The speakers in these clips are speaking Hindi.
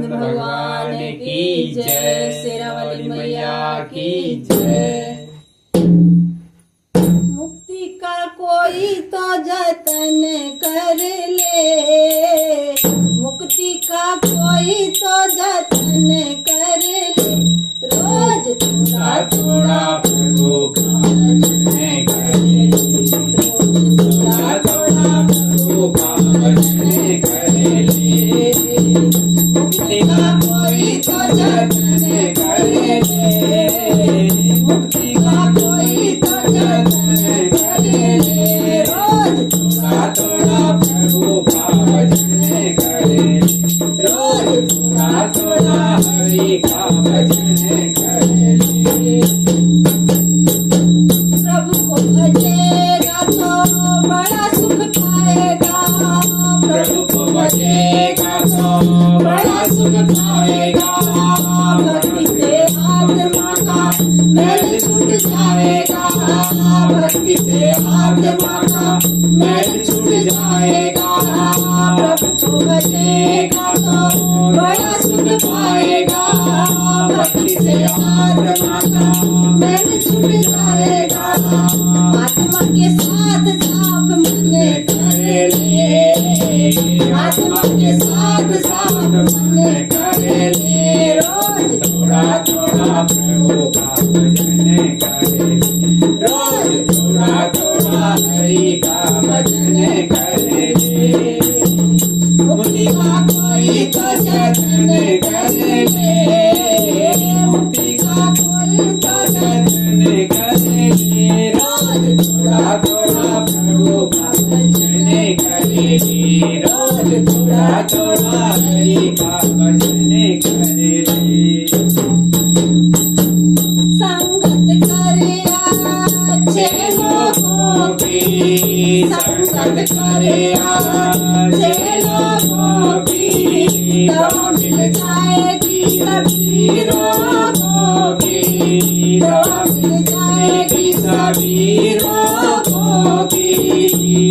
स्कंद भगवान की जय, शेरावाली मैया की जय। मुक्ति का कोई तो जतन कर ले, मुक्ति का कोई तो जतन कर ले, रोज थोड़ा थोड़ा प्रभु का भजन कर ले, रोज थोड़ा थोड़ा प्रभु का भजन कर ले। मुक्ति का कोई तो जतन कर ले, मुक्ति का कोई तो जतन कर ले, रोज थोड़ा थोड़ा प्रभु का भजन कर ले, रोज थोड़ा थोड़ा हरि का भजन कर ले। प्रभु को भजेगा तो बड़ा सुख पाएगा, प्रभु को भजेगा तो बड़ा सुख पाएगा, भक्ति से आत्मा का मैल छूट जाएगा, भक्ति से आत्मा का मैल छूट जाएगा, प्रभु को भजेगा तो बड़ा सुख पाएगा, भक्ति से आत्मा का मैल छूट जाएगा, आत्मा के साथ साफ मन कर ले, आत्मा के साथ साफ मन कर ले, रोज थोड़ा थोड़ा प्रभु का भजन कर ले, रोज थोड़ा थोड़ा हरि का भजन कर ले। मुक्ति का कोई तो जतन कर ले, मुक्ति का कोई तो जतन कर ले, रोज थोड़ा थोड़ा प्रभु का भजन कर ले, रोज थोड़ा थोड़ा हरि का भजन कर ले। संगत करे अच्छे लोगों की, संगत करे अच्छे लोगों की, दवा मिल जाएगी सभी रोगों की, दवा मिल जाएगी सभी रोगों की,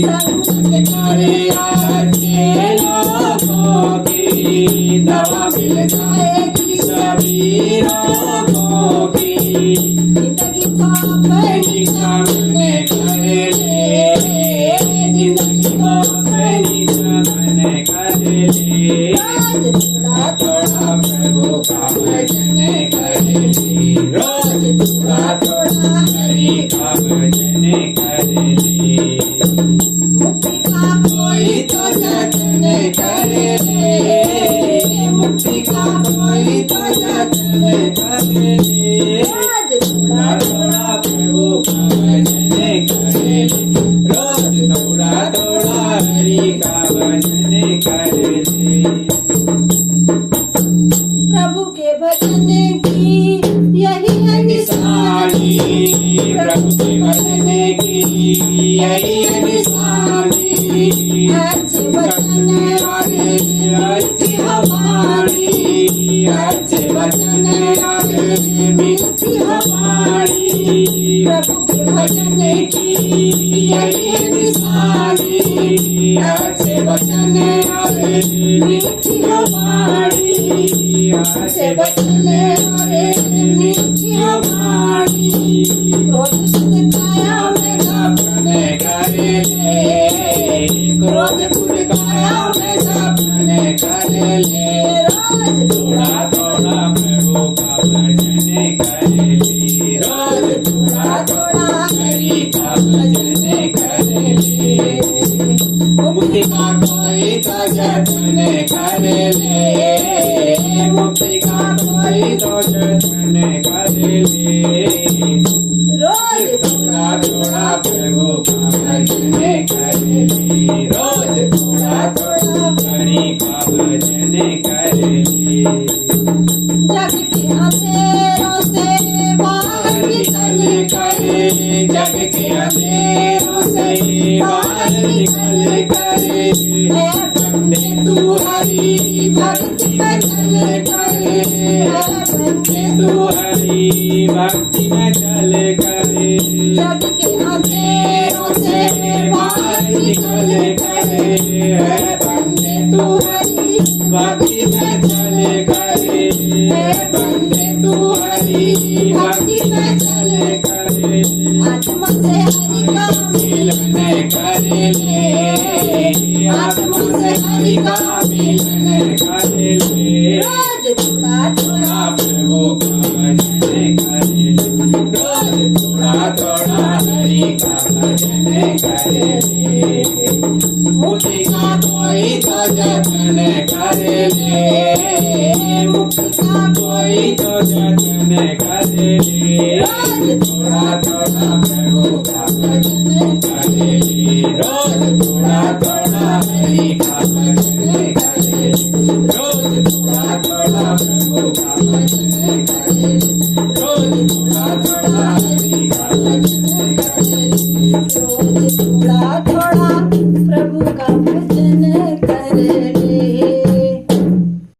संगत करे अच्छे लोगों की, दवा मिल जाएगी सभी रोगों की। जिंदगी को अपनी सामने कर ले, जिंदगी को अपनी सामने कर ले, रोज थोड़ा थोड़ा प्रभु का भजन कर ले, रोज थोड़ा थोड़ा हरि का भजन कर ले। मुक्ति का कोई तो जतन कर ले, मुक्ति का कोई तो जतन कर ले, रोज थोड़ा थोड़ा प्रभु का भजन कर ले, रोज थोड़ा थोड़ा हरि का भजन कर ले। प्रभु के भजन की यही है निशानी, प्रभु के भजन की यही है निशानी, अच्छे वचन वाले अच्छी हमारी, अच्छे वचन वाले मिलती हमारी, प्रभु के भजन की यही है निशानी, अच्छे वचन वाले मिलती हमारी, अच्छे वचन वाले मिलती हमारी, क्रोध सुध काया में सपन कर ले, क्रोध पुर काया में सपन कर ले, रोज थोड़ा थोड़ा प्रभु का भजन कर ले, रोज थोड़ा थोड़ा हरि का भजन कर ले। मुक्ति का कोई तो जतन कर ले, मुक्ति का कोई तो जतन कर ले, रोज थोड़ा थोड़ा प्रभु का भजन कर ले, रोज थोड़ा थोड़ा हरि का भजन कर ले। जग के अंधेरों से बाहर निकल कर, जग के अंधेरों से बाहर निकल कर, बंदे तू हरि भक्ति में चल कर, बंदे तू हरि भक्ति में चल कर, जग के अंधेरों से बाहर निकल कर, बंदे तू हरि भक्ति में चल कर। बंदे तू हरि भक्ति का चले करे आत्मा से हरि का मिलन करे ले आत्मा से हरि का मिलन करे ले रोज थोड़ा थोड़ा प्रभु का भजन करे रोज थोड़ा थोड़ा हरि का भजन करे मुक्ति का कोई तो जतन करे ले मुक्ति का कोई तो जतन करे ले रोज थोड़ा थोड़ा प्रभु का भजन करे रोज थोड़ा थोड़ा हरि का भजन करे रोज थोड़ा थोड़ा